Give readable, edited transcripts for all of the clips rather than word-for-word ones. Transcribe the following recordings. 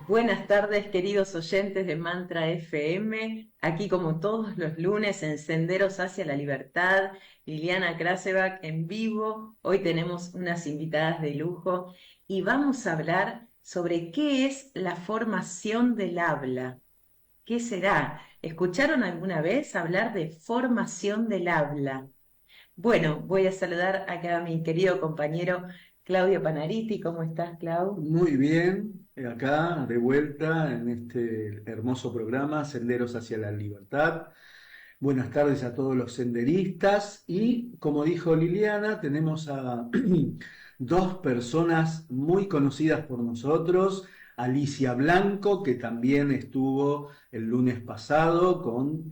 Buenas tardes, queridos oyentes de Mantra FM. Aquí, como todos los lunes, en Senderos hacia la Libertad, Liliana Krasevak en vivo. Hoy tenemos unas invitadas de lujo y vamos a hablar sobre qué es la formación del habla. ¿Qué será? ¿Escucharon alguna vez hablar de formación del habla? Bueno, voy a saludar acá a mi querido compañero Claudio Panariti. ¿Cómo estás, Clau? Muy bien, acá de vuelta en este hermoso programa, Senderos hacia la Libertad. Buenas tardes a todos los senderistas y, como dijo Liliana, tenemos a dos personas muy conocidas por nosotros. Alicia Blanco, que también estuvo el lunes pasado con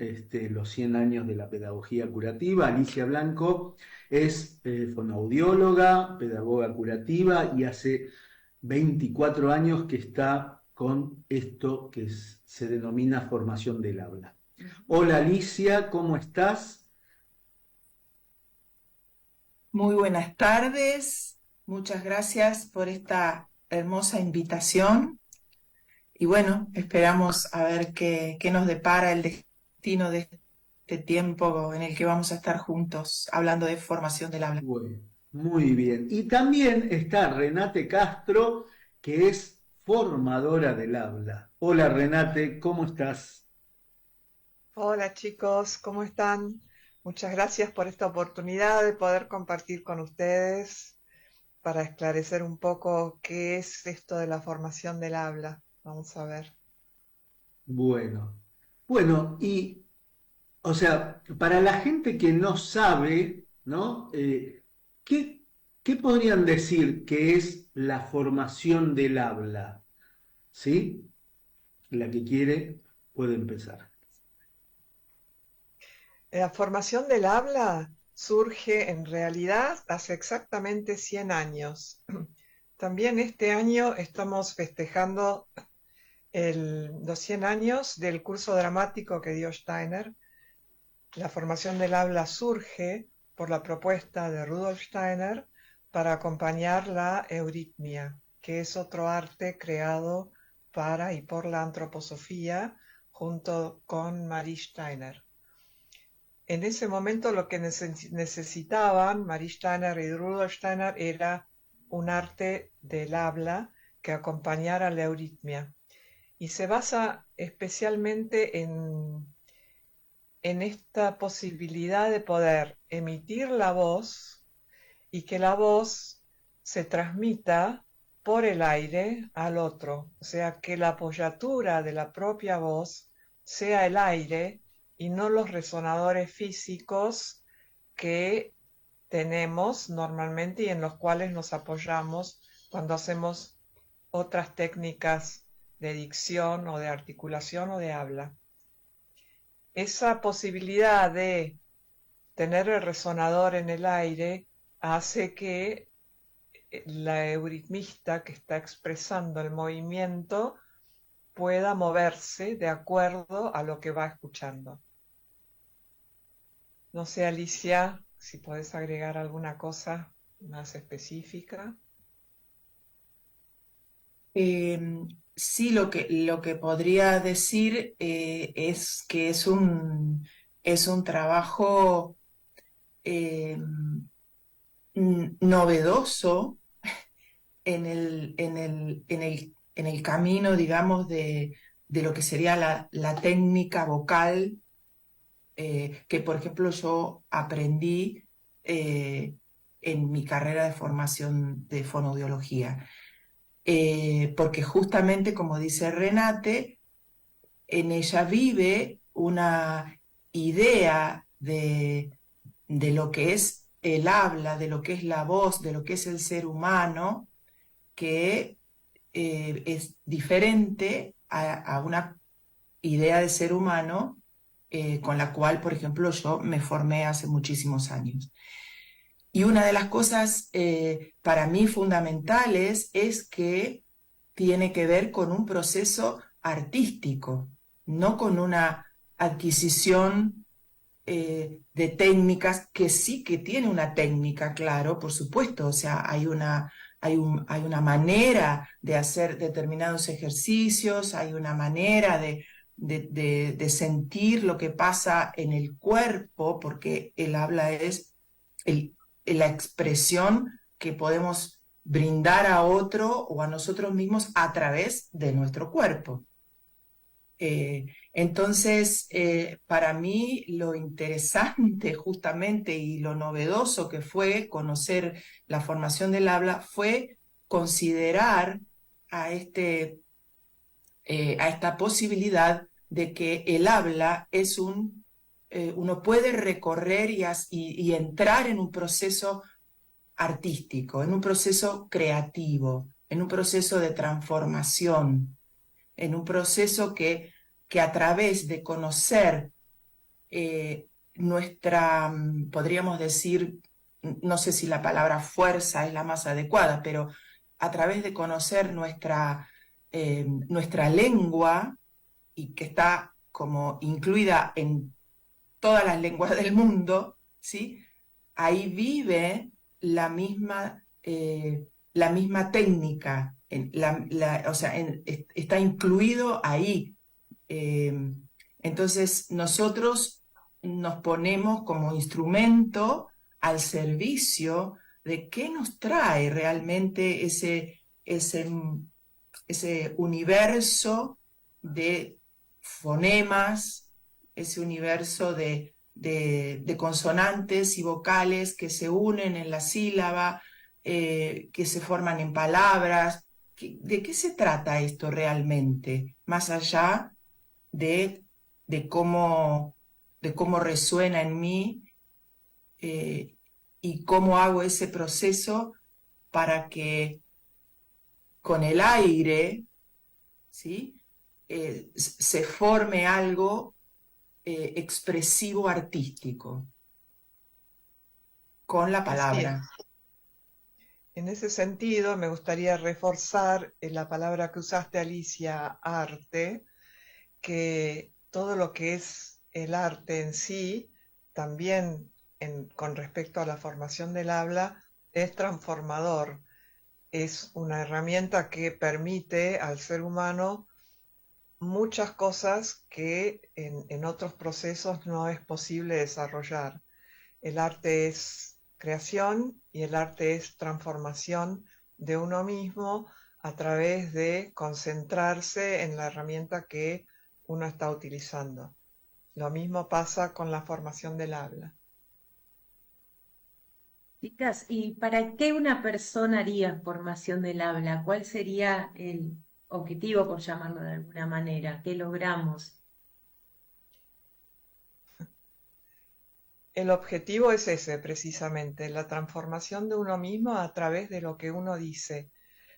los 100 años de la pedagogía curativa. Alicia Blanco es fonoaudióloga, pedagoga curativa y hace 24 años que está con esto que se denomina formación del habla. Hola Alicia, ¿cómo estás? Muy buenas tardes, muchas gracias por esta hermosa invitación y bueno, esperamos a ver qué nos depara el destino de este tiempo en el que vamos a estar juntos hablando de formación del habla. Bueno, muy bien. Y también está Renate Castro, que es formadora del habla. Hola Renate, ¿cómo estás? Hola chicos, ¿cómo están? Muchas gracias por esta oportunidad de poder compartir con ustedes para esclarecer un poco qué es esto de la formación del habla. Vamos a ver. Bueno, bueno, y o sea, para la gente que no sabe, ¿no? ¿Qué, qué podrían decir que es la formación del habla? ¿Sí? La que quiere puede empezar. La formación del habla surge en realidad hace exactamente 100 años. También este año estamos festejando los 100 años del curso dramático que dio Steiner. La formación del habla surge por la propuesta de Rudolf Steiner para acompañar la euritmia, que es otro arte creado para y por la antroposofía junto con Marie Steiner. En ese momento lo que necesitaban Marie Steiner y Rudolf Steiner era un arte del habla que acompañara la euritmia. Y se basa especialmente en esta posibilidad de poder emitir la voz y que la voz se transmita por el aire al otro, o sea, que la apoyatura de la propia voz sea el aire y no los resonadores físicos que tenemos normalmente y en los cuales nos apoyamos cuando hacemos otras técnicas de dicción o de articulación o de habla. Esa posibilidad de tener el resonador en el aire hace que la euritmista que está expresando el movimiento pueda moverse de acuerdo a lo que va escuchando. No sé, Alicia, si podés agregar alguna cosa más específica. Eh, sí, lo que podría decir es que es un trabajo eh, novedoso en el camino, digamos, de lo que sería la técnica vocal, que por ejemplo yo aprendí en mi carrera de formación de fonoaudiología. Porque justamente, como dice Renate, en ella vive una idea de lo que es el habla, de lo que es la voz, de lo que es el ser humano, que es diferente a una idea de ser humano con la cual, por ejemplo, yo me formé hace muchísimos años. Y una de las cosas para mí fundamentales es que tiene que ver con un proceso artístico, no con una adquisición de técnicas, que sí que tiene una técnica, claro, por supuesto, o sea, hay una manera de hacer determinados ejercicios, hay una manera de sentir lo que pasa en el cuerpo, porque el habla es la expresión que podemos brindar a otro o a nosotros mismos a través de nuestro cuerpo. Entonces, para mí lo interesante justamente y lo novedoso que fue conocer la formación del habla fue considerar a, a esta posibilidad de que el habla es uno puede recorrer y entrar en un proceso artístico, en un proceso creativo, en un proceso de transformación, en un proceso que a través de conocer nuestra, podríamos decir, no sé si la palabra fuerza es la más adecuada, pero a través de conocer nuestra lengua, y que está como incluida en todas las lenguas del mundo, ¿sí? Ahí vive la misma técnica, o sea, está incluido ahí. Entonces nosotros nos ponemos como instrumento al servicio de qué nos trae realmente ese universo de fonemas, ese universo de consonantes y vocales que se unen en la sílaba, que se forman en palabras. ¿De qué se trata esto realmente? Más allá de, de cómo, de cómo resuena en mí y cómo hago ese proceso para que con el aire, ¿sí? Se forme algo expresivo artístico con la Así es. palabra. En ese sentido, me gustaría reforzar la palabra que usaste, Alicia, arte, que todo lo que es el arte en sí, también con respecto a la formación del habla, es transformador. Es una herramienta que permite al ser humano muchas cosas que en otros procesos no es posible desarrollar. El arte es creación y el arte es transformación de uno mismo a través de concentrarse en la herramienta que uno está utilizando. Lo mismo pasa con la formación del habla. Chicas, ¿y para qué una persona haría formación del habla? ¿Cuál sería el objetivo, por llamarlo de alguna manera? ¿Qué logramos? El objetivo es ese, precisamente, la transformación de uno mismo a través de lo que uno dice.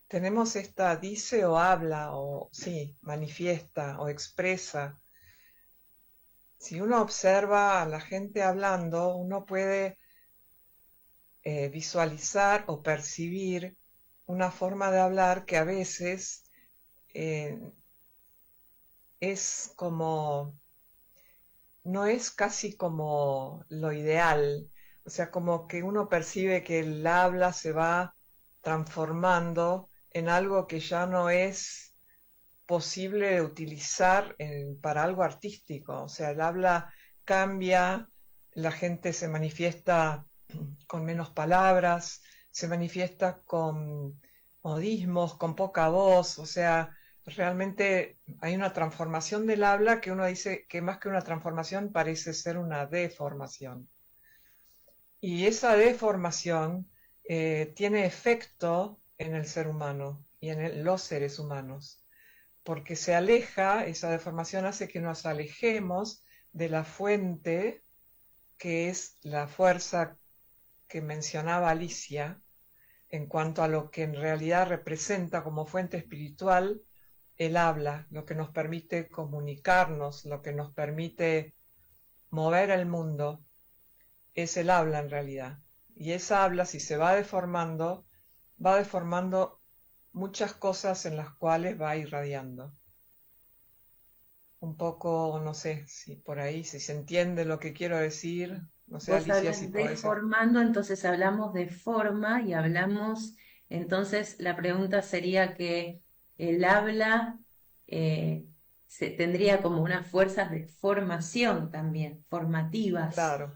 Tenemos esta dice o habla o sí, manifiesta o expresa. Si uno observa a la gente hablando, uno puede visualizar o percibir una forma de hablar que a veces eh, es como, no es casi como lo ideal, o sea, como que uno percibe que el habla se va transformando en algo que ya no es posible utilizar para algo artístico, o sea, el habla cambia, la gente se manifiesta con menos palabras, se manifiesta con modismos, con poca voz, o sea, realmente hay una transformación del habla que uno dice que más que una transformación parece ser una deformación. Y esa deformación tiene efecto en el ser humano y en los seres humanos, porque se aleja, esa deformación hace que nos alejemos de la fuente que es la fuerza que mencionaba Alicia en cuanto a lo que en realidad representa como fuente espiritual el habla, lo que nos permite comunicarnos, lo que nos permite mover el mundo, es el habla en realidad. Y esa habla, si se va deformando muchas cosas en las cuales va irradiando. Un poco, no sé, si por ahí, si se entiende lo que quiero decir, no sé, Vos Alicia, si hablas de podés. formando, entonces hablamos de forma y hablamos Entonces, la pregunta sería que el habla tendría como unas fuerzas de formación también, formativas. Claro,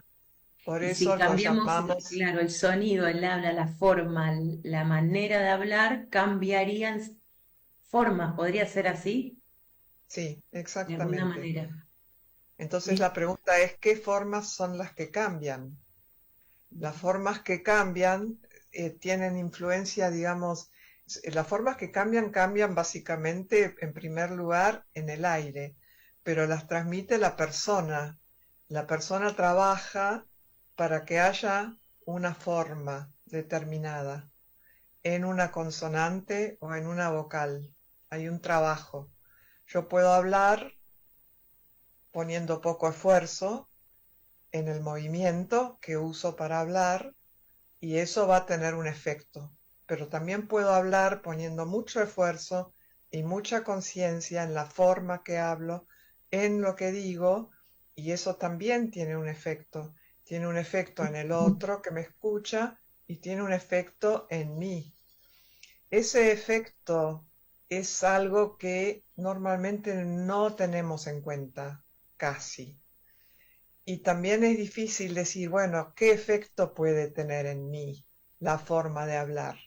por Y si eso lo cambiamos, llamamos, claro, el sonido, el habla, la forma, la manera de hablar, cambiarían formas, ¿podría ser así? sí, De alguna exactamente. manera. Entonces ¿Sí? la pregunta es, ¿qué formas son las que cambian? Las formas que cambian tienen influencia, digamos, las formas que cambian cambian básicamente, en primer lugar, en el aire, pero las transmite la persona. La persona trabaja para que haya una forma determinada en una consonante o en una vocal. Hay un trabajo. Yo puedo hablar poniendo poco esfuerzo en el movimiento que uso para hablar y eso va a tener un efecto. Pero también puedo hablar poniendo mucho esfuerzo y mucha conciencia en la forma que hablo, en lo que digo, y eso también tiene un efecto. Tiene un efecto en el otro que me escucha y tiene un efecto en mí. Ese efecto es algo que normalmente no tenemos en cuenta, casi. Y también es difícil decir, bueno, ¿qué efecto puede tener en mí la forma de hablar?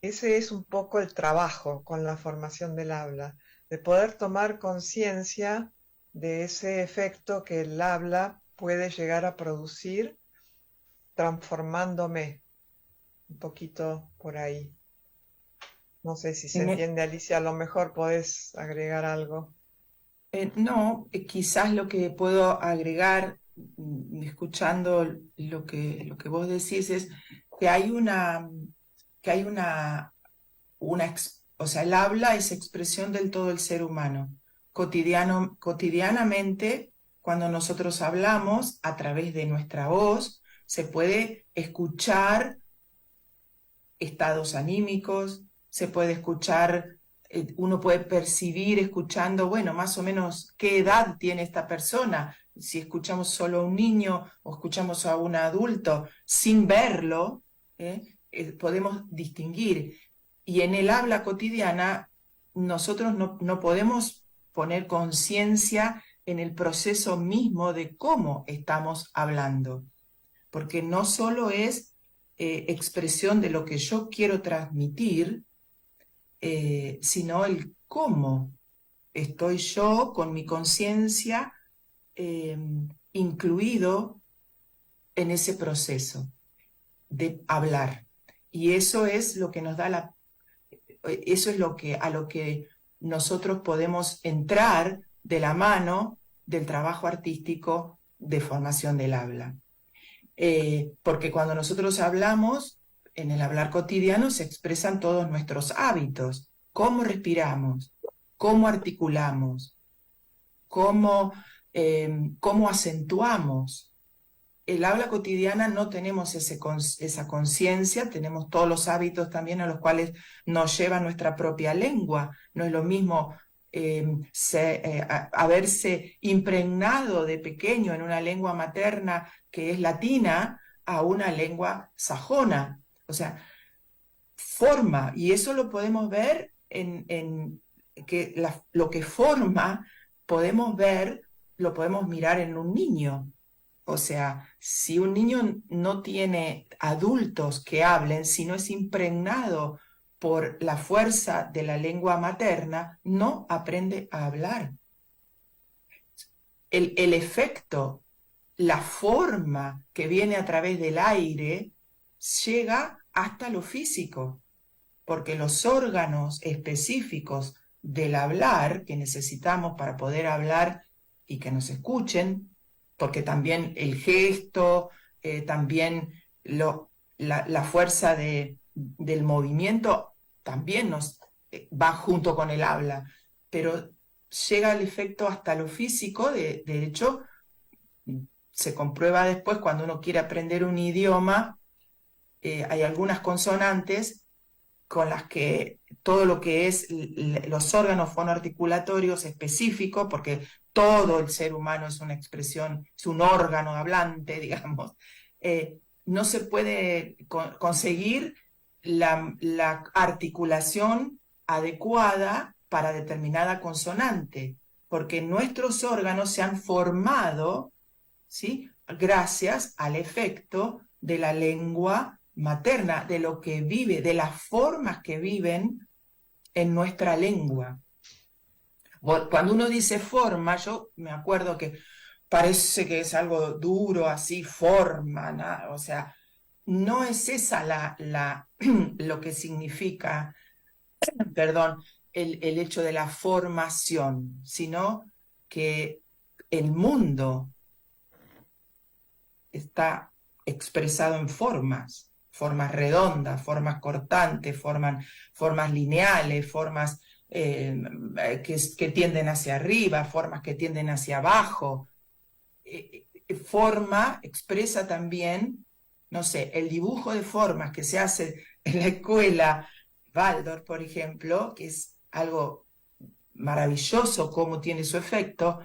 Ese es un poco el trabajo con la formación del habla, de poder tomar conciencia de ese efecto que el habla puede llegar a producir transformándome un poquito por ahí. No sé si se En e- entiende, Alicia, a lo mejor podés agregar algo. no, quizás lo que puedo agregar, escuchando lo que vos decís, es que hay que hay o sea, el habla es expresión del todo el ser humano. Cotidianamente, cuando nosotros hablamos a través de nuestra voz, se puede escuchar estados anímicos, se puede escuchar, uno puede percibir escuchando, bueno, más o menos qué edad tiene esta persona. Si escuchamos solo a un niño o escuchamos a un adulto sin verlo, podemos distinguir. Y en el habla cotidiana, nosotros no podemos poner conciencia en el proceso mismo de cómo estamos hablando, porque no solo es expresión de lo que yo quiero transmitir, sino el cómo estoy yo con mi conciencia eh, incluido en ese proceso de hablar. Y eso es lo que nos da eso es a lo que nosotros podemos entrar de la mano del trabajo artístico de formación del habla. Porque cuando nosotros hablamos, en el hablar cotidiano se expresan todos nuestros hábitos, cómo respiramos, cómo articulamos, cómo, cómo acentuamos. El habla cotidiana no tenemos esa conciencia, tenemos todos los hábitos también a los cuales nos lleva nuestra propia lengua. No es lo mismo haberse impregnado de pequeño en una lengua materna que es latina a una lengua sajona. O sea, forma, y eso lo podemos ver en que lo que forma, podemos ver, lo podemos mirar en un niño. O sea, si un niño no tiene adultos que hablen, si no es impregnado por la fuerza de la lengua materna, no aprende a hablar. El efecto, la forma que viene a través del aire, llega hasta lo físico, porque los órganos específicos del hablar que necesitamos para poder hablar y que nos escuchen, porque también el gesto, también la fuerza del movimiento también nos va junto con el habla, pero llega el efecto hasta lo físico, de hecho, se comprueba después cuando uno quiere aprender un idioma, hay algunas consonantes con las que todo lo que es los órganos fonoarticulatorios específicos, porque todo el ser humano es una expresión, es un órgano hablante, digamos, no se puede conseguir la articulación adecuada para determinada consonante, porque nuestros órganos se han formado, ¿sí?, gracias al efecto de la lengua materna, de lo que vive, de las formas que viven en nuestra lengua. Cuando uno dice forma, yo me acuerdo que parece que es algo duro, así, forma, ¿no? O sea, no es esa lo que significa, perdón, el hecho de la formación, sino que el mundo está expresado en formas, formas redondas, formas cortantes, formas lineales, formas que tienden hacia arriba, formas que tienden hacia abajo. Forma expresa también, no sé, el dibujo de formas que se hace en la escuela Waldorf, por ejemplo, que es algo maravilloso cómo tiene su efecto,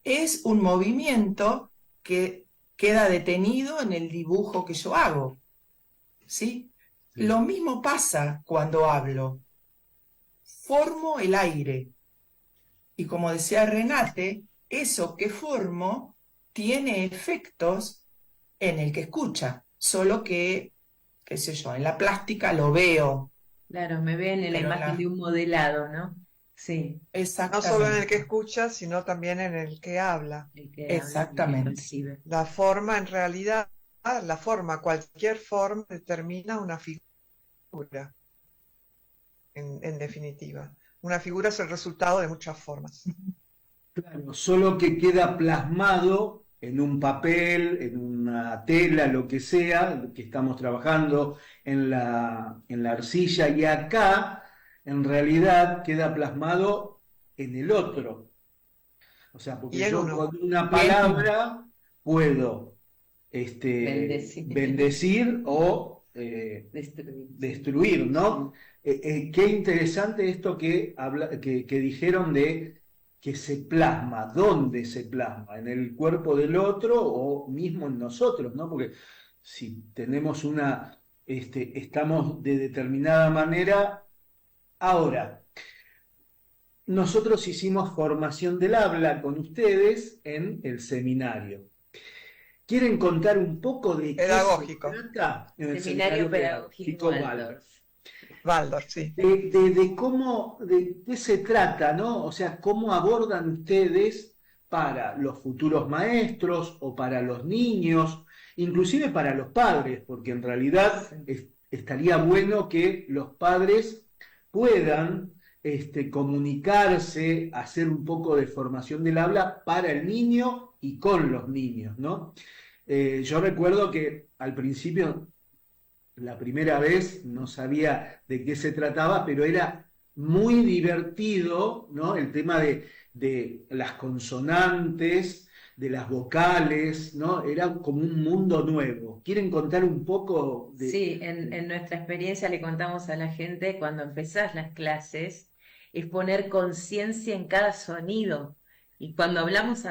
es un movimiento que queda detenido en el dibujo que yo hago, ¿sí? Sí. Lo mismo pasa cuando hablo. Formo el aire. Y como decía Renate, eso que formo tiene efectos en el que escucha, solo que, qué sé yo, en la plástica lo veo, Claro, me ven en la pero imagen de un modelado, ¿no? Sí, No solo en el que exactamente, escucha, sino también en el que habla. el que habla, el que exactamente. recibe. La forma, en realidad, la forma, cualquier forma, determina una figura, en definitiva. Una figura es el resultado de muchas formas. Claro, solo que queda plasmado en un papel, en una tela, lo que sea, que estamos trabajando en la arcilla, y acá en realidad queda plasmado en el otro. O sea, porque Y en yo uno. con una Y en uno, palabra puedo Bendecir, bendecir o destruir. destruir, ¿no? Qué interesante esto que dijeron de que se plasma, ¿dónde se plasma? ¿En el cuerpo del otro o mismo en nosotros, ¿no? Porque si tenemos estamos de determinada manera. Ahora, nosotros hicimos formación del habla con ustedes en el seminario. ¿Quieren contar un poco de qué se Pedagógico. trata en el Seminario seminario Pedagógico pedagógico Waldorf? Waldorf. Waldorf, sí. De cómo, de qué se trata, ¿no? O sea, cómo abordan ustedes para los futuros maestros o para los niños, inclusive para los padres, porque en realidad Sí. estaría bueno que los padres puedan comunicarse, hacer un poco de formación del habla para el niño y con los niños, ¿no? Yo recuerdo que al principio la primera vez no sabía de qué se trataba, pero era muy divertido, ¿no? El tema de las consonantes, de las vocales, ¿no? Era como un mundo nuevo. ¿Quieren contar un poco de... Sí, en nuestra experiencia le contamos a la gente, cuando empezás las clases, es poner conciencia en cada sonido. Y cuando hablamos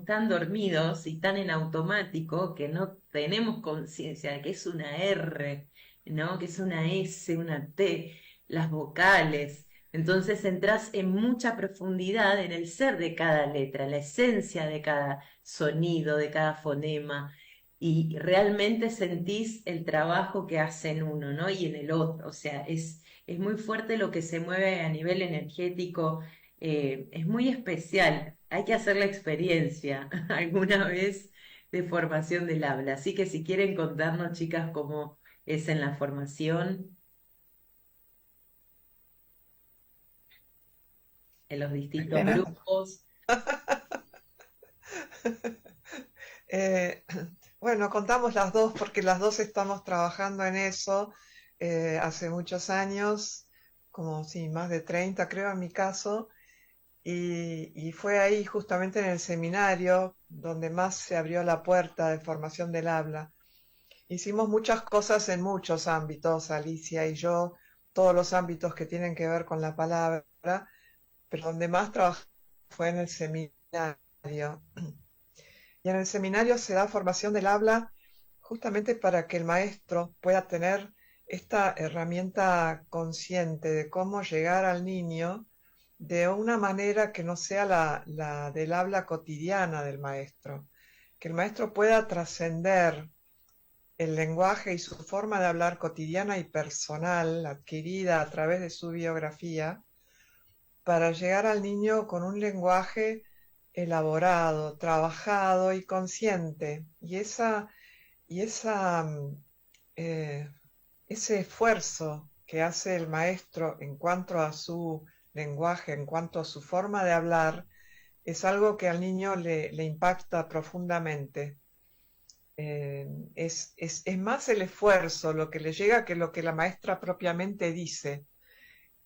tan dormidos y tan en automático que no tenemos conciencia de que es una R, ¿no? Que es una S, una T, las vocales. Entonces entras en mucha profundidad en el ser de cada letra, la esencia de cada sonido, de cada fonema y realmente sentís el trabajo que hace en uno, ¿no? Y en el otro, o sea, es muy fuerte lo que se mueve a nivel energético, es muy especial, hay que hacer la experiencia alguna vez de formación del habla, así que si quieren contarnos, chicas, cómo es en la formación, en los distintos Renata. grupos. Eh, bueno, contamos las dos porque las dos estamos trabajando en eso hace muchos años, como sí, más de 30 creo en mi caso, y fue ahí justamente en el seminario donde más se abrió la puerta de formación del habla. Hicimos muchas cosas en muchos ámbitos, Alicia y yo, todos los ámbitos que tienen que ver con la palabra, pero donde más trabajamos fue en el seminario. Y en el seminario se da formación del habla justamente para que el maestro pueda tener esta herramienta consciente de cómo llegar al niño de una manera que no sea la del habla cotidiana del maestro, que el maestro pueda trascender el lenguaje y su forma de hablar cotidiana y personal, adquirida a través de su biografía, para llegar al niño con un lenguaje elaborado, trabajado y consciente. Y ese esfuerzo que hace el maestro en cuanto a su lenguaje, en cuanto a su forma de hablar, es algo que al niño le impacta profundamente. Es más el esfuerzo lo que le llega que lo que la maestra propiamente dice.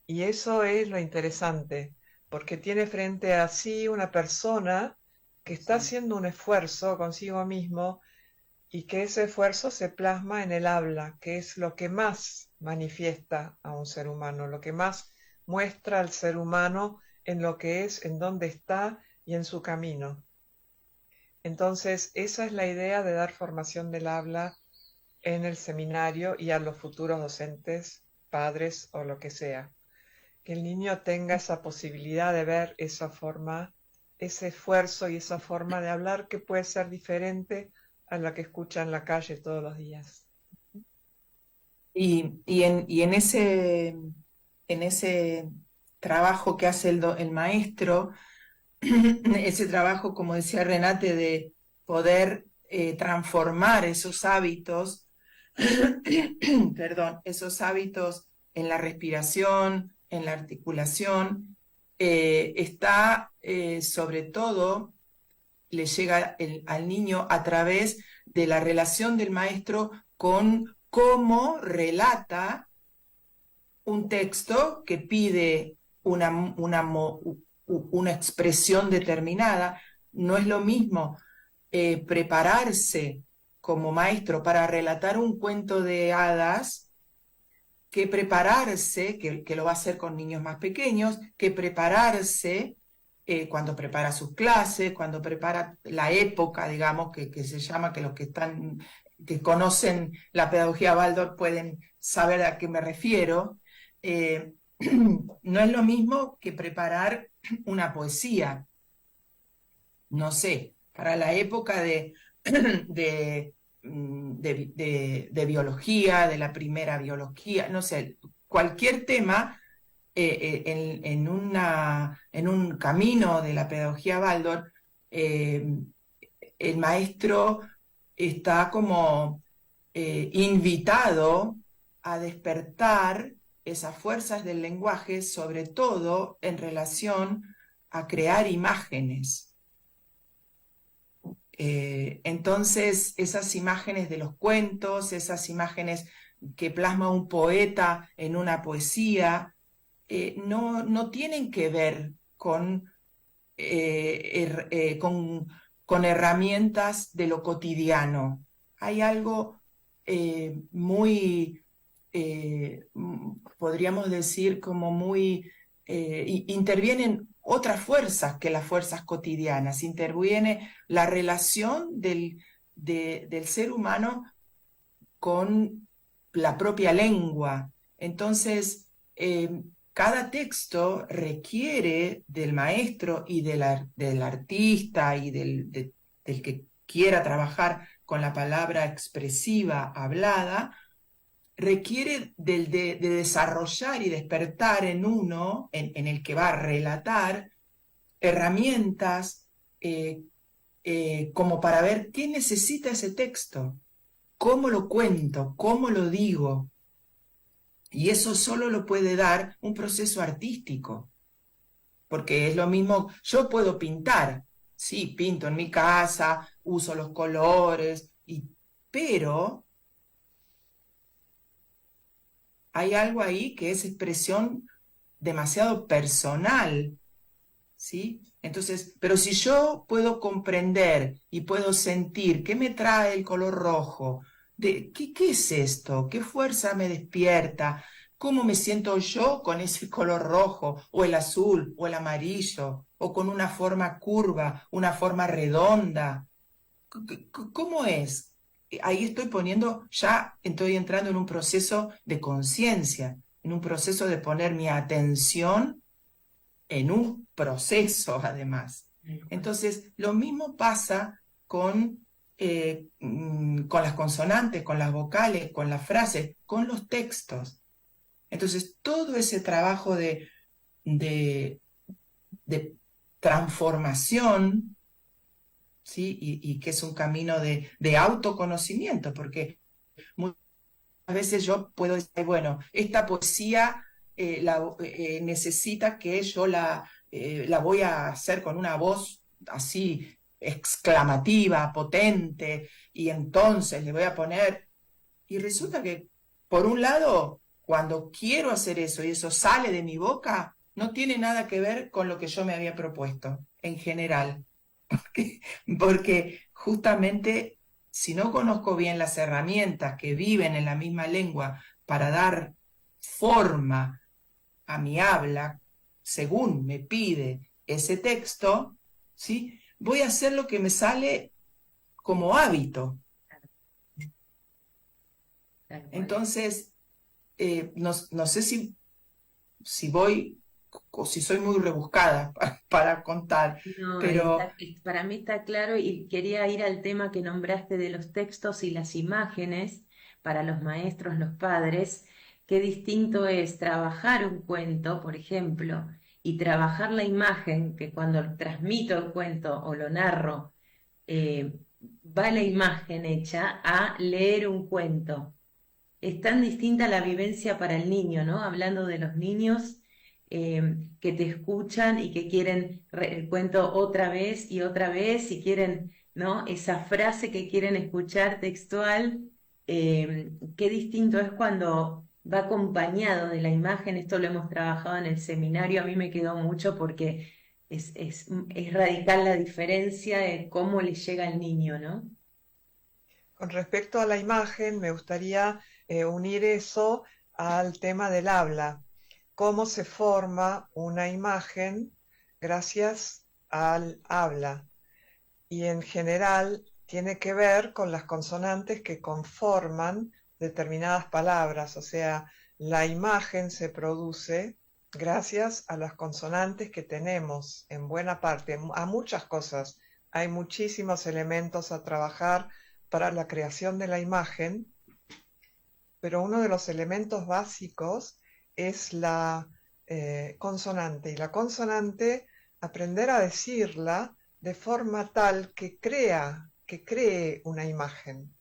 Y eso es lo interesante, porque tiene frente a sí una persona que está haciendo un esfuerzo consigo mismo y que ese esfuerzo se plasma en el habla, que es lo que más manifiesta a un ser humano, lo que más muestra al ser humano en lo que es, en dónde está y en su camino. Entonces, esa es la idea de dar formación del habla en el seminario y a los futuros docentes, padres o lo que sea. Que el niño tenga esa posibilidad de ver esa forma, ese esfuerzo y esa forma de hablar que puede ser diferente a la que escucha en la calle todos los días. Y en ese trabajo que hace el maestro, ese trabajo, como decía Renate, de poder transformar esos hábitos, perdón, esos hábitos en la respiración, en la articulación, está sobre todo, le llega al niño a través de la relación del maestro con cómo relata un texto que pide una expresión determinada. No es lo mismo prepararse como maestro para relatar un cuento de hadas que prepararse, que lo va a hacer con niños más pequeños, que prepararse cuando prepara sus clases, cuando prepara la época, digamos, que se llama, que los que conocen la pedagogía Waldorf pueden saber a qué me refiero. No es lo mismo que preparar una poesía, no sé, para la época de biología, de la primera biología, no sé, cualquier tema en un camino de la pedagogía Waldorf, el maestro está como invitado a despertar esas fuerzas del lenguaje, sobre todo en relación a crear imágenes. Entonces, esas imágenes de los cuentos, esas imágenes que plasma un poeta en una poesía, no tienen que ver con herramientas de lo cotidiano. Hay algo muy, podríamos decir, como muy, intervienen otras fuerzas que las fuerzas cotidianas, interviene la relación del ser humano con la propia lengua. Entonces, cada texto requiere del maestro y del artista y del que quiera trabajar con la palabra expresiva hablada, requiere de desarrollar y despertar en uno, en el que va a relatar, herramientas como para ver qué necesita ese texto, cómo lo cuento, cómo lo digo. Y eso solo lo puede dar un proceso artístico, porque es lo mismo, yo puedo pintar, sí, pinto en mi casa, uso los colores, pero hay algo ahí que es expresión demasiado personal, ¿sí? Entonces, pero si yo puedo comprender y puedo sentir qué me trae el color rojo, ¿qué es esto? ¿Qué fuerza me despierta? ¿Cómo me siento yo con ese color rojo, o el azul, o el amarillo, o con una forma curva, una forma redonda? ¿Cómo es? ahí estoy entrando en un proceso de conciencia, en un proceso de poner mi atención en un proceso además. Entonces, lo mismo pasa con las consonantes, con las vocales, con las frases, con los textos. Entonces, todo ese trabajo de transformación, ¿sí? Y que es un camino de autoconocimiento, porque muchas veces yo puedo decir, bueno, esta poesía necesita que yo la voy a hacer con una voz así exclamativa, potente, y entonces le voy a poner, y resulta que, por un lado, cuando quiero hacer eso y eso sale de mi boca, no tiene nada que ver con lo que yo me había propuesto, en general. Porque justamente si no conozco bien las herramientas que viven en la misma lengua para dar forma a mi habla, según me pide ese texto, ¿sí? Voy a hacer lo que me sale como hábito. Entonces, no sé si voy o si soy muy rebuscada para contar, No, pero para mí está claro y quería ir al tema que nombraste de los textos y las imágenes para los maestros, los padres. Qué distinto es trabajar un cuento, por ejemplo, y trabajar la imagen, que cuando transmito el cuento o lo narro, eh, va la imagen hecha a leer un cuento. Es tan distinta la vivencia para el niño, ¿no? Hablando de los niños que te escuchan y que quieren el cuento otra vez y quieren, ¿no? Esa frase que quieren escuchar textual. Qué distinto es cuando va acompañado de la imagen. Esto lo hemos trabajado en el seminario, a mí me quedó mucho porque es radical la diferencia de cómo le llega al niño, ¿no? Con respecto a la imagen, me gustaría unir eso al tema del habla. Cómo se forma una imagen gracias al habla. Y en general tiene que ver con las consonantes que conforman determinadas palabras. O sea, la imagen se produce gracias a las consonantes que tenemos en buena parte, a muchas cosas. Hay muchísimos elementos a trabajar para la creación de la imagen, pero uno de los elementos básicos es la consonante. Y la consonante, aprender a decirla de forma tal que cree una imagen.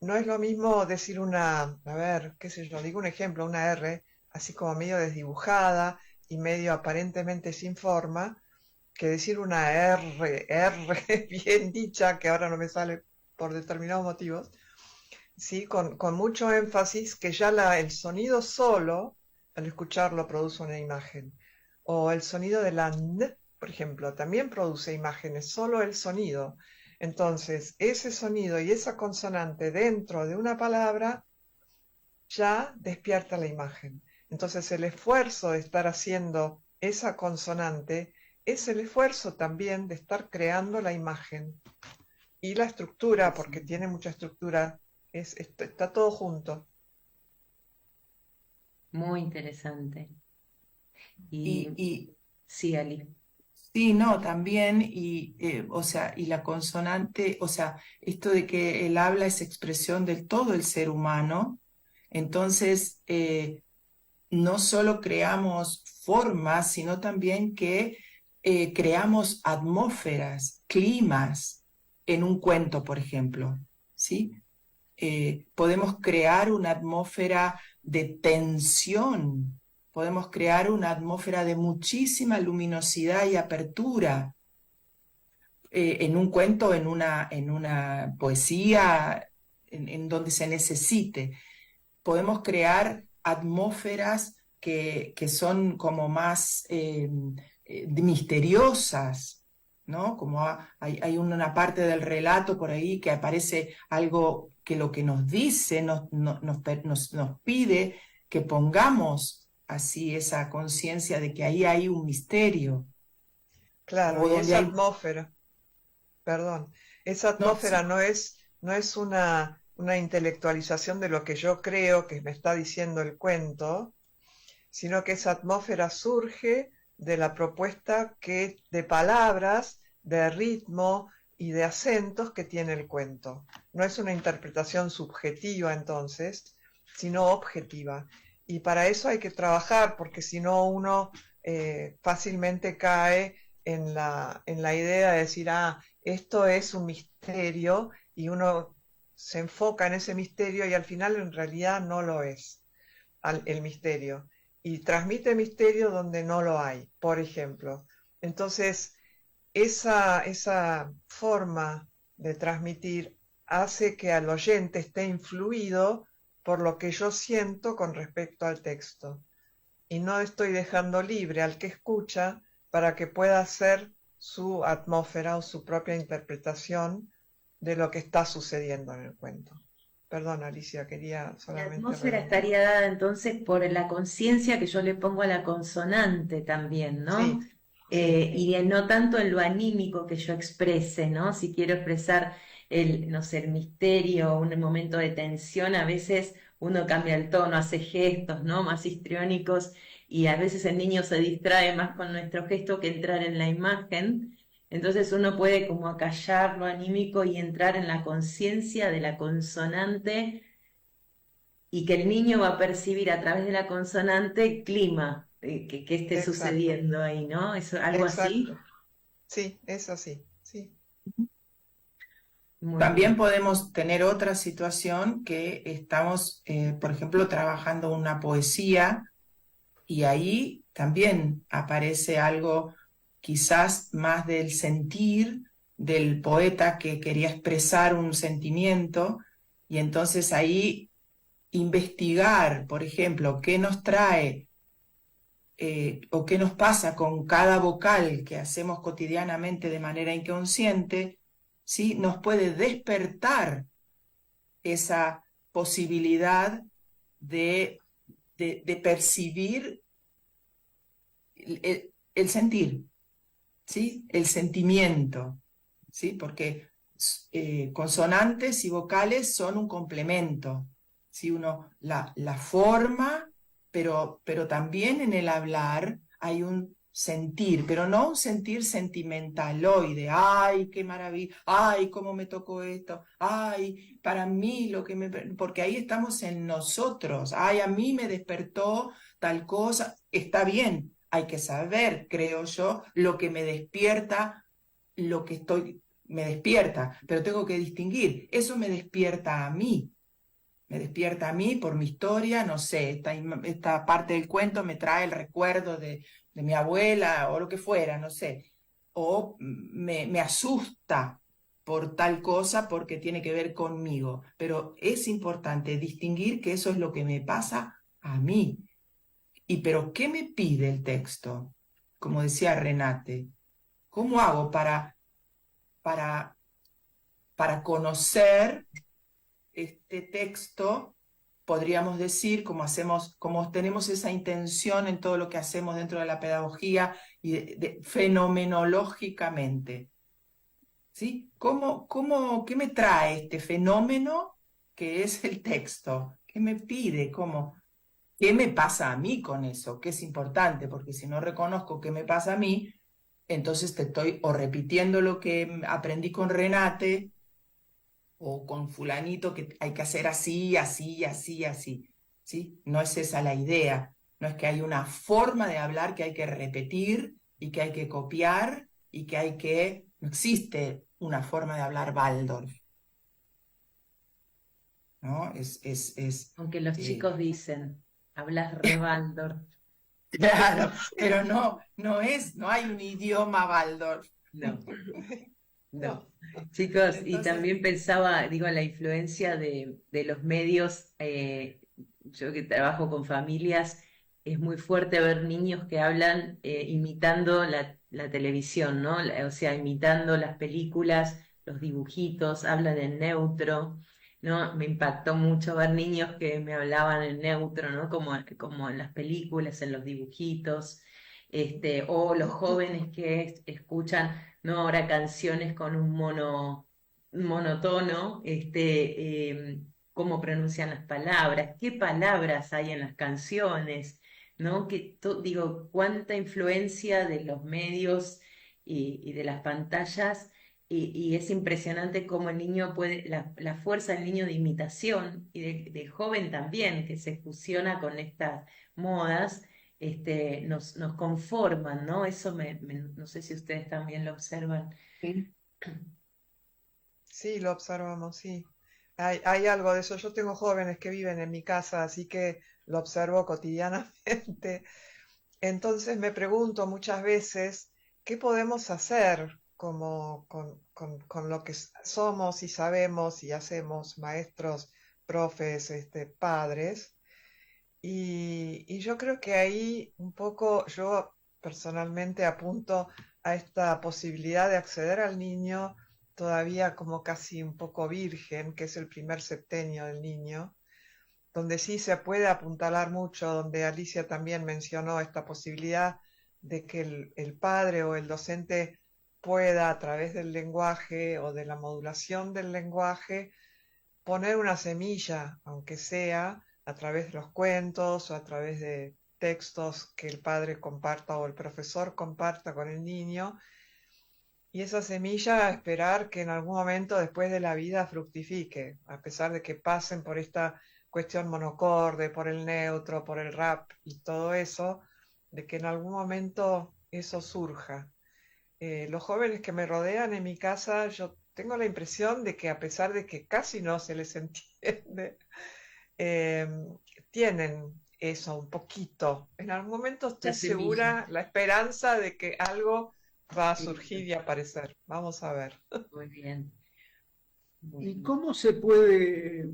No es lo mismo decir digo un ejemplo, una R, así como medio desdibujada y medio aparentemente sin forma, que decir una R bien dicha, que ahora no me sale por determinados motivos, ¿sí? Con mucho énfasis, que ya el sonido solo, al escucharlo, produce una imagen. O el sonido de la N, por ejemplo, también produce imágenes, solo el sonido. Entonces, ese sonido y esa consonante dentro de una palabra ya despierta la imagen. Entonces, el esfuerzo de estar haciendo esa consonante es el esfuerzo también de estar creando la imagen. Y la estructura, porque tiene mucha estructura, está todo junto. Muy interesante. y Sí, Ali. sí, no, también, o sea, y la consonante, o sea, esto de que el habla es expresión de todo el ser humano, entonces no solo creamos formas, sino también que creamos atmósferas, climas en un cuento, por ejemplo, ¿sí? Podemos crear una atmósfera de tensión, podemos crear una atmósfera de muchísima luminosidad y apertura en un cuento, en una poesía, en donde se necesite. Podemos crear atmósferas que son como más misteriosas, ¿no? Como hay una parte del relato por ahí que aparece algo que lo que nos dice, nos pide que pongamos así esa conciencia de que ahí hay un misterio. Claro, O y donde esa hay... atmósfera, perdón, esa No, atmósfera sí, no es no es una intelectualización de lo que yo creo que me está diciendo el cuento, sino que esa atmósfera surge de la propuesta de palabras, de ritmo y de acentos que tiene el cuento. No es una interpretación subjetiva entonces, sino objetiva. Y para eso hay que trabajar, porque si no uno fácilmente cae en la idea de decir, esto es un misterio, y uno se enfoca en ese misterio y al final en realidad no lo es el misterio. Y transmite misterio donde no lo hay, por ejemplo. Entonces, esa forma de transmitir hace que al oyente esté influido por lo que yo siento con respecto al texto. Y no estoy dejando libre al que escucha para que pueda hacer su atmósfera o su propia interpretación de lo que está sucediendo en el cuento. Perdón, Alicia, quería La solamente atmósfera redondear. estaría dada entonces por la conciencia que yo le pongo a la consonante también, ¿no? Sí, sí, Y no tanto en lo anímico que yo exprese, ¿no? Si quiero expresar no sé, el misterio, un momento de tensión, a veces uno cambia el tono, hace gestos, ¿no? Más histriónicos, y a veces el niño se distrae más con nuestro gesto que entrar en la imagen. Entonces uno puede como acallar lo anímico y entrar en la conciencia de la consonante, y que el niño va a percibir a través de la consonante el clima que esté exacto, sucediendo ahí, ¿no? ¿Es algo así? exacto. Sí, es así, sí. Muy También bien. podemos tener otra situación que estamos, por ejemplo, trabajando una poesía y ahí también aparece algo quizás más del sentir del poeta que quería expresar un sentimiento y entonces ahí investigar, por ejemplo, qué nos trae o qué nos pasa con cada vocal que hacemos cotidianamente de manera inconsciente, ¿sí? Nos puede despertar esa posibilidad de percibir el sentir, ¿sí? El sentimiento, ¿sí? Porque consonantes y vocales son un complemento, ¿sí? La forma, pero también en el hablar hay un sentir, pero no un sentir sentimentaloide, ay, qué maravilla, ay, cómo me tocó esto, ay, para mí lo que me... Porque ahí estamos en nosotros, ay, a mí me despertó tal cosa, está bien, hay que saber, creo yo, lo que me despierta, lo que me despierta, pero tengo que distinguir, eso me despierta a mí por mi historia, no sé, esta parte del cuento me trae el recuerdo de mi abuela o lo que fuera, no sé, o me asusta por tal cosa porque tiene que ver conmigo, pero es importante distinguir que eso es lo que me pasa a mí. Pero ¿qué me pide el texto? Como decía Renate, ¿cómo hago para, para conocer este texto? Podríamos decir, como hacemos, como tenemos esa intención en todo lo que hacemos dentro de la pedagogía y fenomenológicamente, ¿sí? ¿Qué me trae este fenómeno que es el texto? ¿Qué me pide? ¿Qué me pasa a mí con eso? Que es importante, porque si no reconozco qué me pasa a mí, entonces te estoy o repitiendo lo que aprendí con Renate o con fulanito que hay que hacer así, así, así, así, ¿sí? No es esa la idea. No es que hay una forma de hablar que hay que repetir y que hay que copiar y que hay que... No existe una forma de hablar Waldorf, ¿no? Aunque los Eh, chicos dicen, hablas re Baldor. claro, pero no hay un idioma Waldorf. No, no. No, Chicos, y entonces, también pensaba, digo, en la influencia de los medios. Yo que trabajo con familias, es muy fuerte ver niños que hablan imitando la televisión, ¿no? O sea, imitando las películas, los dibujitos, hablan en neutro, ¿no? Me impactó mucho ver niños que me hablaban en neutro, ¿no? Como en las películas, en los dibujitos, o los jóvenes que escuchan, ¿no? Ahora canciones con un mono monotono, cómo pronuncian las palabras, qué palabras hay en las canciones, ¿no? Digo, cuánta influencia de los medios y de las pantallas, y es impresionante cómo el niño puede, la fuerza del niño de imitación y de joven también, que se fusiona con estas modas. Nos conforman, ¿no? Eso no sé si ustedes también lo observan. Sí. Sí, lo observamos, sí. Hay algo de eso. Yo tengo jóvenes que viven en mi casa, así que lo observo cotidianamente. Entonces me pregunto muchas veces, ¿qué podemos hacer como con lo que somos y sabemos y hacemos maestros, profes, padres? Y yo creo que ahí un poco yo personalmente apunto a esta posibilidad de acceder al niño todavía como casi un poco virgen, que es el primer septenio del niño, donde sí se puede apuntalar mucho, donde Alicia también mencionó esta posibilidad de que el padre o el docente pueda a través del lenguaje o de la modulación del lenguaje poner una semilla, aunque sea a través de los cuentos o a través de textos que el padre comparta o el profesor comparta con el niño, y esa semilla esperar que en algún momento después de la vida fructifique, a pesar de que pasen por esta cuestión monocorde, por el neutro, por el rap y todo eso, de que en algún momento eso surja. Los jóvenes que me rodean en mi casa, yo tengo la impresión de que a pesar de que casi no se les entiende, eh, tienen eso un poquito. En algún momento estoy La semilla. segura, la esperanza de que algo va a Listo. surgir y aparecer. Vamos a ver. Muy bien. ¿Y Bueno. cómo se puede,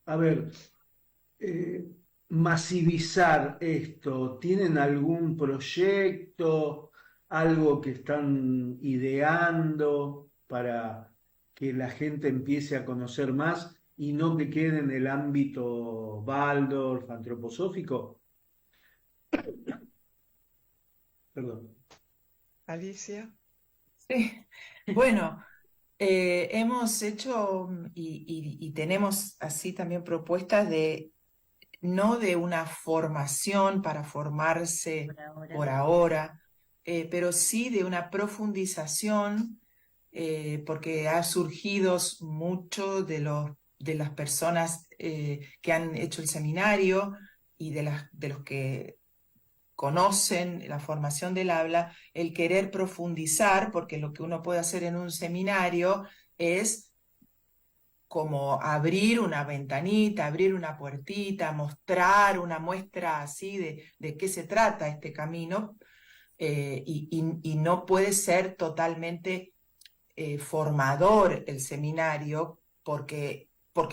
a ver, eh, masivizar esto? ¿Tienen algún proyecto, algo que están ideando para que la gente empiece a conocer más y no que quede en el ámbito Waldorf, antroposófico? Perdón. Alicia. Sí. Bueno, hemos hecho y tenemos así también propuestas de no de una formación para formarse Por ahora. por ahora, pero sí de una profundización, porque ha surgido mucho de las personas que han hecho el seminario y de los que conocen la formación del habla, el querer profundizar, porque lo que uno puede hacer en un seminario es como abrir una ventanita, abrir una puertita, mostrar una muestra así de qué se trata este camino, y no puede ser totalmente formador el seminario porque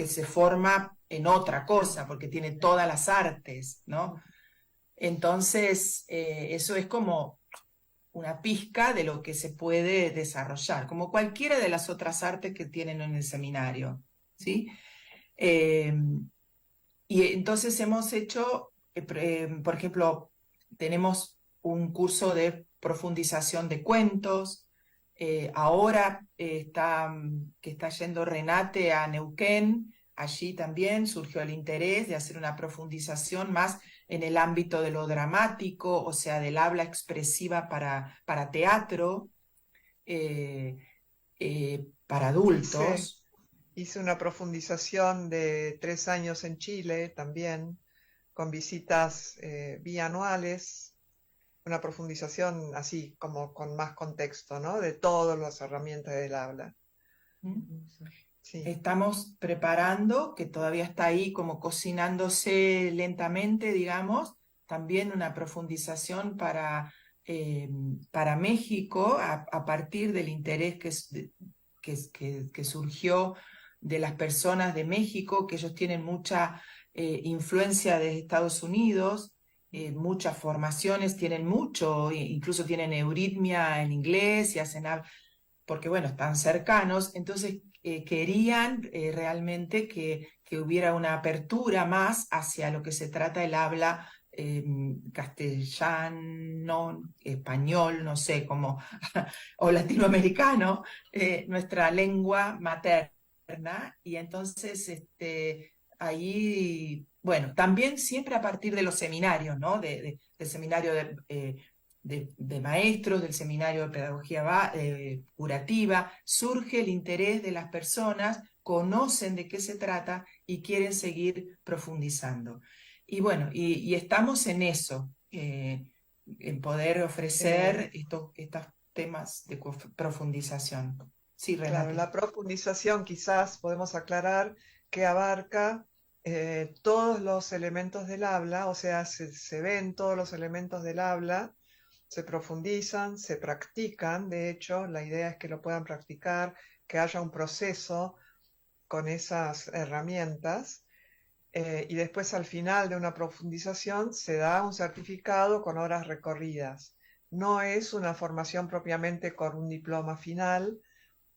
se forma en otra cosa, porque tiene todas las artes, ¿no? Entonces, eso es como una pizca de lo que se puede desarrollar, como cualquiera de las otras artes que tienen en el seminario, ¿sí? Eh, y entonces hemos hecho, por ejemplo, tenemos un curso de profundización de cuentos. Ahora que está yendo Renate a Neuquén, allí también surgió el interés de hacer una profundización más en el ámbito de lo dramático, o sea, del habla expresiva para teatro, para Hice, adultos. hice una profundización de 3 años en Chile también, con visitas bianuales, una profundización así como con más contexto, ¿no? De todas las herramientas del habla. Hermoso. Sí. Estamos preparando, que todavía está ahí como cocinándose lentamente, digamos, también una profundización para México a partir del interés que surgió de las personas de México, que ellos tienen mucha influencia de Estados Unidos, muchas formaciones, tienen mucho, incluso tienen euritmia en inglés y hacen porque bueno, están cercanos, entonces querían realmente que hubiera una apertura más hacia lo que se trata el habla castellano, español, no sé, como, o latinoamericano, nuestra lengua materna, y entonces ahí, bueno, también siempre a partir de los seminarios, ¿no? Del seminario de maestros, del seminario de pedagogía curativa, surge el interés de las personas, conocen de qué se trata y quieren seguir profundizando. Y bueno, y estamos en eso, en poder ofrecer estos temas de profundización. Sí, Claro, Renate. la profundización quizás podemos aclarar que abarca todos los elementos del habla, o sea, se ven todos los elementos del habla, se profundizan, se practican, de hecho, la idea es que lo puedan practicar, que haya un proceso con esas herramientas, y después al final de una profundización se da un certificado con horas recorridas. No es una formación propiamente con un diploma final,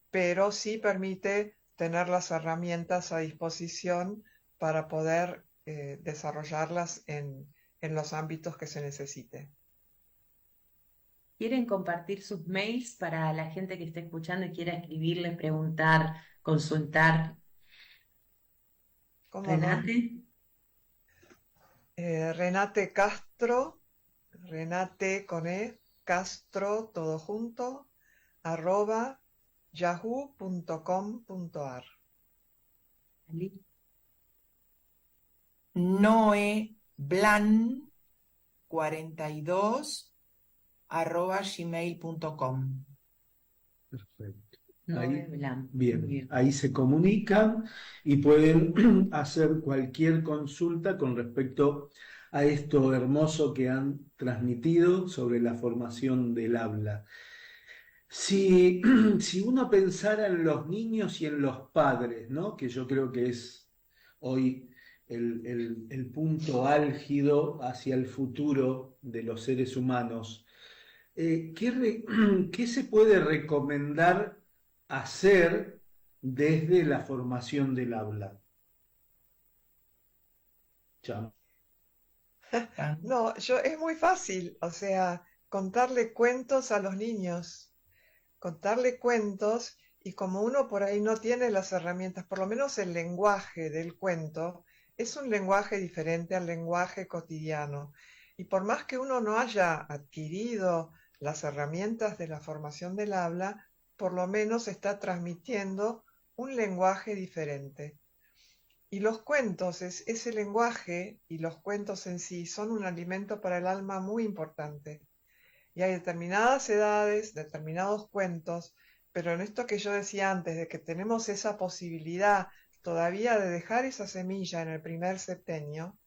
pero sí permite tener las herramientas a disposición para poder desarrollarlas en los ámbitos que se necesite. ¿Quieren compartir sus mails para la gente que esté escuchando y quiera escribirle, preguntar, consultar? ¿Cómo no? Renate. Renate Castro, Renate con E, Castro todo junto, @ yahoo.com.ar. Noe Blan 42 @gmail.com. Perfecto. No Ahí, es blanco. bien, ahí se comunican y pueden hacer cualquier consulta con respecto a esto hermoso que han transmitido sobre la formación del habla. Si, si uno pensara en los niños y en los padres, ¿no? Que yo creo que es hoy el punto álgido hacia el futuro de los seres humanos, ¿qué se puede recomendar hacer desde la formación del habla? Chao. No, es muy fácil, o sea, contarle cuentos a los niños, contarle cuentos, y como uno por ahí no tiene las herramientas, por lo menos el lenguaje del cuento es un lenguaje diferente al lenguaje cotidiano. Y por más que uno no haya adquirido las herramientas de la formación del habla, por lo menos está transmitiendo un lenguaje diferente. Y los cuentos, ese lenguaje y los cuentos en sí son un alimento para el alma muy importante. Y hay determinadas edades, determinados cuentos, pero en esto que yo decía antes, de que tenemos esa posibilidad todavía de dejar esa semilla en el primer septenio,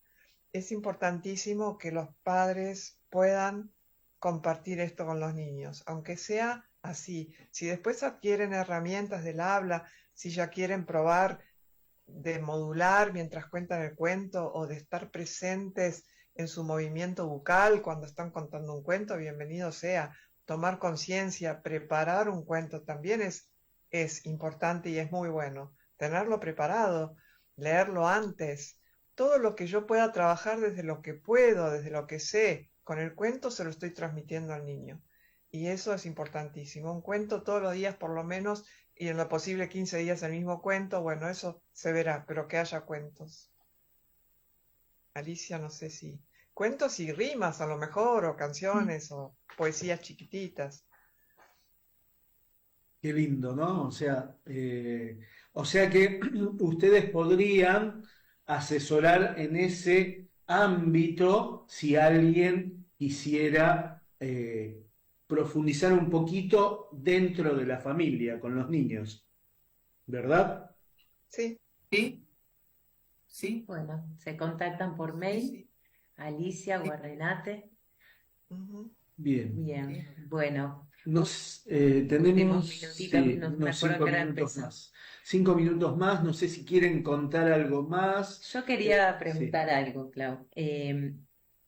es importantísimo que los padres puedan compartir esto con los niños, aunque sea así. Si después adquieren herramientas del habla, si ya quieren probar de modular mientras cuentan el cuento o de estar presentes en su movimiento bucal cuando están contando un cuento, bienvenido sea. Tomar conciencia, preparar un cuento también es importante y es muy bueno. Tenerlo preparado, leerlo antes, todo lo que yo pueda trabajar desde lo que puedo, desde lo que sé, con el cuento se lo estoy transmitiendo al niño. Y eso es importantísimo. Un cuento todos los días por lo menos, y en lo posible 15 días el mismo cuento, bueno, eso se verá, pero que haya cuentos. Alicia, no sé si... Cuentos y rimas a lo mejor, o canciones, o poesías chiquititas. Qué lindo, ¿no? O sea que ustedes podrían asesorar en ese ámbito si alguien quisiera profundizar un poquito dentro de la familia, con los niños, ¿verdad? Sí. ¿Sí? ¿Sí? Bueno, se contactan por mail, Sí. Alicia o a Renate. Ujú. Bien. Bien, bueno, Tenemos minutitos, sí, no me unos acuerdo 5 qué hora minutos empezó. más. 5 minutos más, no sé si quieren contar algo más. Yo quería Sí. preguntar algo, Clau.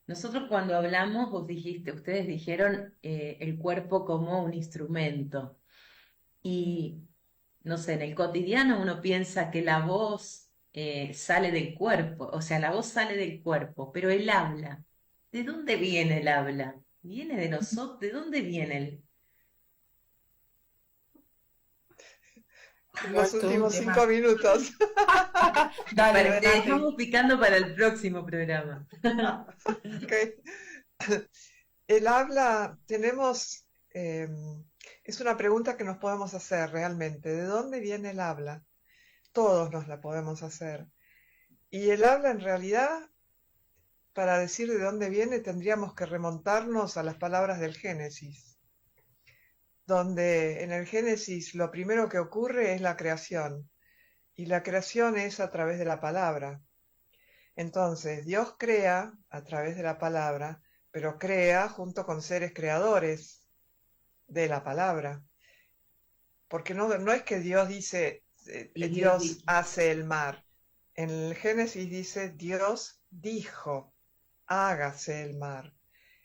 Nosotros cuando hablamos, ustedes dijeron el cuerpo como un instrumento. Y no sé, en el cotidiano uno piensa que la voz sale del cuerpo, o sea, la voz sale del cuerpo, pero el habla. ¿De dónde viene el habla? ¿Viene de nosotros? ¿De dónde viene el...? Bueno, Los es todo un últimos tema. 5 minutos. Dale, Te Renate. dejamos picando para el próximo programa. Ok. El habla, es una pregunta que nos podemos hacer realmente. ¿De dónde viene el habla? Todos nos la podemos hacer. Y el habla en realidad, para decir de dónde viene, tendríamos que remontarnos a las palabras del Génesis, donde en el Génesis lo primero que ocurre es la creación, y la creación es a través de la palabra. Entonces, Dios crea a través de la palabra, pero crea junto con seres creadores de la palabra. Porque no es que Dios dice, Y Dios Dios dijo, hace el mar. En el Génesis dice, Dios dijo, hágase el mar.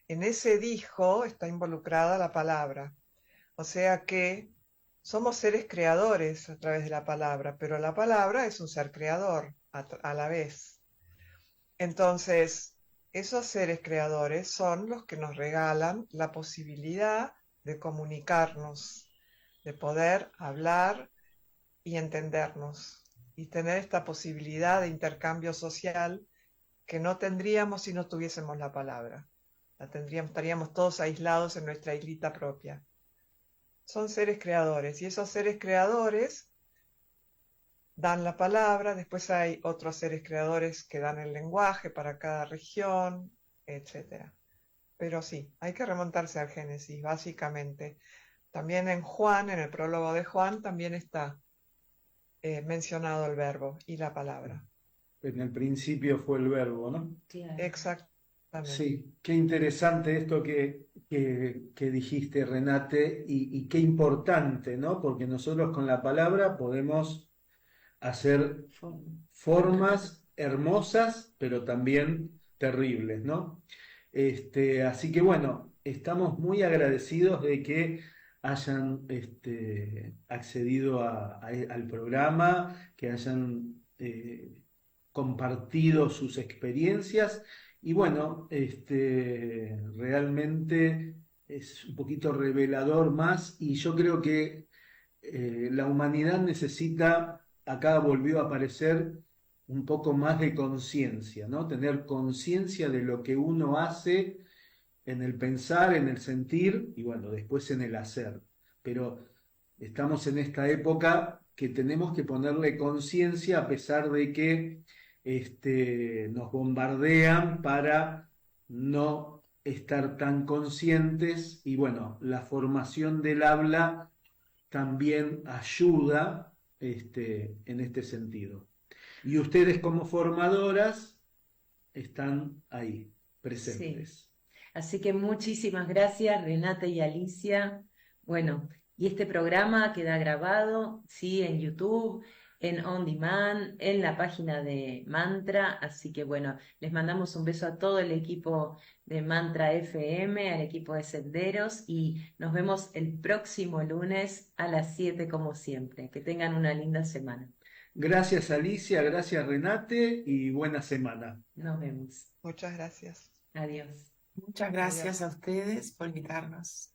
En ese dijo está involucrada la palabra. O sea que somos seres creadores a través de la palabra, pero la palabra es un ser creador a la vez. Entonces, esos seres creadores son los que nos regalan la posibilidad de comunicarnos, de poder hablar y entendernos, y tener esta posibilidad de intercambio social que no tendríamos si no tuviésemos la palabra. Estaríamos todos aislados en nuestra islita propia. Son seres creadores, y esos seres creadores dan la palabra, después hay otros seres creadores que dan el lenguaje para cada región, etc. Pero sí, hay que remontarse al Génesis, básicamente. También en Juan, en el prólogo de Juan, también está mencionado el verbo y la palabra. En el principio fue el verbo, ¿no? claro. Exactamente. Sí, qué interesante esto que dijiste, Renate, y qué importante, ¿no? Porque nosotros con la palabra podemos hacer formas hermosas, pero también terribles, ¿no? Así que bueno, estamos muy agradecidos de que hayan accedido al programa, que hayan compartido sus experiencias y bueno, realmente es un poquito revelador más y yo creo que la humanidad necesita, acá volvió a aparecer un poco más de conciencia, ¿no? Tener conciencia de lo que uno hace en el pensar, en el sentir y bueno, después en el hacer. Pero estamos en esta época que tenemos que ponerle conciencia a pesar de que nos bombardean para no estar tan conscientes y bueno, la formación del habla también ayuda en este sentido. Y ustedes como formadoras están ahí, Sí. presentes. Así que muchísimas gracias, Renata y Alicia. Bueno, y este programa queda grabado, sí, en YouTube, en On Demand, en la página de Mantra. Así que bueno, les mandamos un beso a todo el equipo de Mantra FM, al equipo de Senderos, y nos vemos el próximo lunes a las 7 como siempre. Que tengan una linda semana. Gracias Alicia, gracias Renate y buena semana. Nos vemos. Muchas gracias. Adiós. Muchas gracias a ustedes por invitarnos.